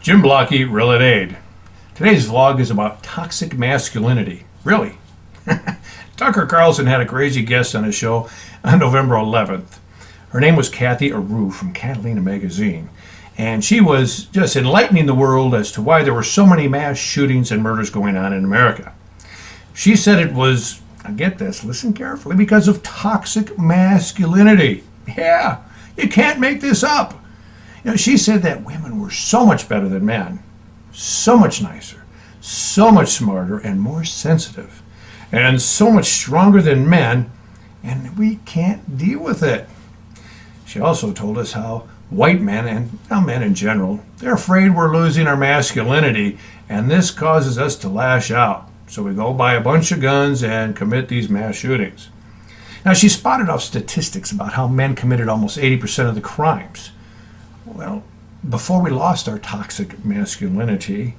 Jim Blocky, Real at Aid. Today's vlog is about toxic masculinity. Really? Tucker Carlson had a crazy guest on his show on November 11th. Her name was Kathy Aru from Catalina magazine, and she was just enlightening the world as to why there were so many mass shootings and murders going on in America. She said it was, now get this, listen carefully, because of toxic masculinity. Yeah, you can't make this up. You know, she said that women were so much better than men, so much nicer, so much smarter and more sensitive, and so much stronger than men, and we can't deal with it. She also told us how white men, and now men in general, they're afraid we're losing our masculinity, and this causes us to lash out. So we go buy a bunch of guns and commit these mass shootings. Now, she spotted off statistics about how men committed almost 80% of the crimes. Well, before we lost our toxic masculinity,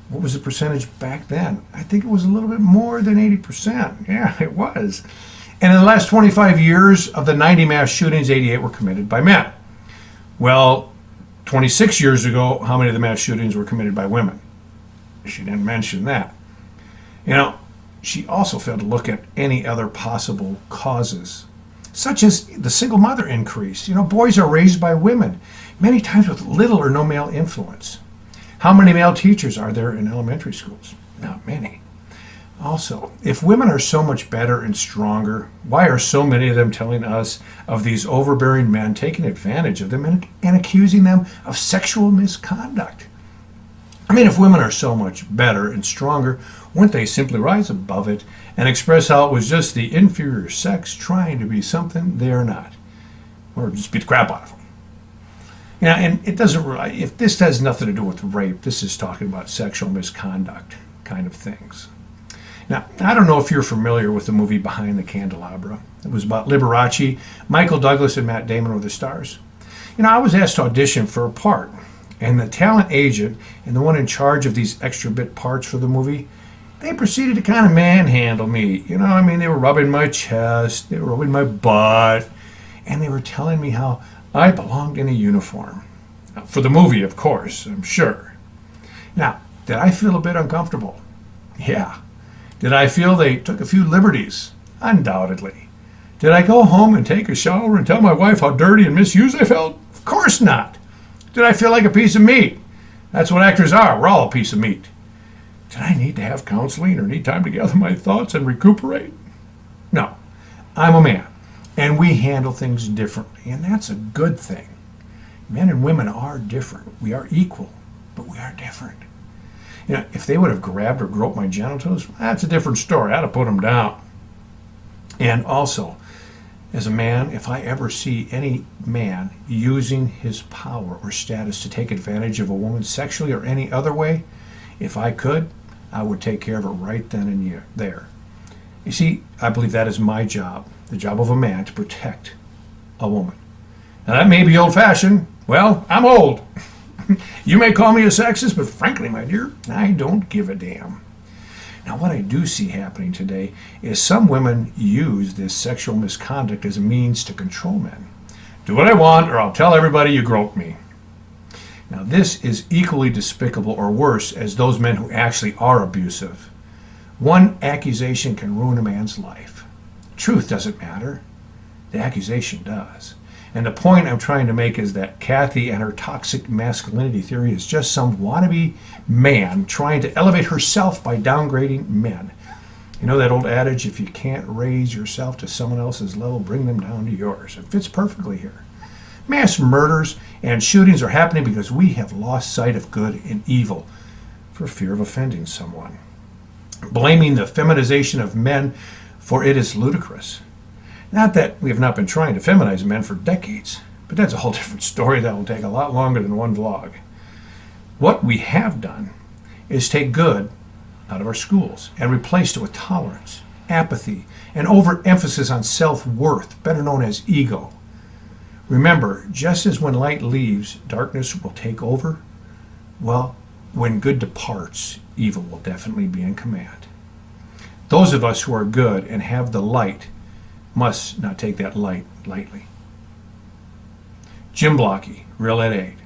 what was the percentage back then? I think it was a little bit more than 80%. Yeah, it was. And in the last 25 years, of the 90 mass shootings, 88 were committed by men. Well, 26 years ago, how many of the mass shootings were committed by women? She didn't mention that. You know, she also failed to look at any other possible causes, such as the single mother increase. You know, boys are raised by women, many times with little or no male influence. How many male teachers are there in elementary schools? Not many. Also, if women are so much better and stronger, why are so many of them telling us of these overbearing men taking advantage of them and accusing them of sexual misconduct? I mean, if women are so much better and stronger, wouldn't they simply rise above it and express how it was just the inferior sex trying to be something they are not? Or just beat the crap out of them? You know, and it doesn't really, if this has nothing to do with rape, this is talking about sexual misconduct kind of things. Now, I don't know if you're familiar with the movie Behind the Candelabra. It was about Liberace. Michael Douglas and Matt Damon were the stars. You know, I was asked to audition for a part, and the talent agent and the one in charge of these extra bit parts for the movie, they proceeded to kind of manhandle me. You know, I mean, they were rubbing my chest, they were rubbing my butt, and they were telling me how I belonged in a uniform. For the movie, of course, I'm sure. Now, did I feel a bit uncomfortable? Yeah. Did I feel they took a few liberties? Undoubtedly. Did I go home and take a shower and tell my wife how dirty and misused I felt? Of course not. Did I feel like a piece of meat? That's what actors are. We're all a piece of meat. Did I need to have counseling or need time to gather my thoughts and recuperate? No. I'm a man, and we handle things differently, and that's a good thing. Men and women are different. We are equal, but we are different. You know, if they would have grabbed or groped my genitals, that's a different story. I'd have put them down. And also, as a man, if I ever see any man using his power or status to take advantage of a woman sexually or any other way, if I could, I would take care of it right then and there. You see, I believe that is my job, the job of a man, to protect a woman. Now, that may be old-fashioned. Well, I'm old. You may call me a sexist, but frankly, my dear, I don't give a damn. Now, what I do see happening today is some women use this sexual misconduct as a means to control men. Do what I want, or I'll tell everybody you groped me. Now, this is equally despicable or worse as those men who actually are abusive. One accusation can ruin a man's life. Truth doesn't matter. The accusation does. And the point I'm trying to make is that Kathy and her toxic masculinity theory is just some wannabe man trying to elevate herself by downgrading men. You know that old adage, if you can't raise yourself to someone else's level, bring them down to yours. It fits perfectly here. Mass murders and shootings are happening because we have lost sight of good and evil for fear of offending someone. Blaming the feminization of men for it is ludicrous. Not that we have not been trying to feminize men for decades, but that's a whole different story that will take a lot longer than one vlog. What we have done is take good out of our schools and replaced it with tolerance, apathy, and overemphasis on self-worth, better known as ego. Remember, just as when light leaves, darkness will take over, well, when good departs, evil will definitely be in command. Those of us who are good and have the light must not take that light lightly. Jim Blocky, Real at Aid.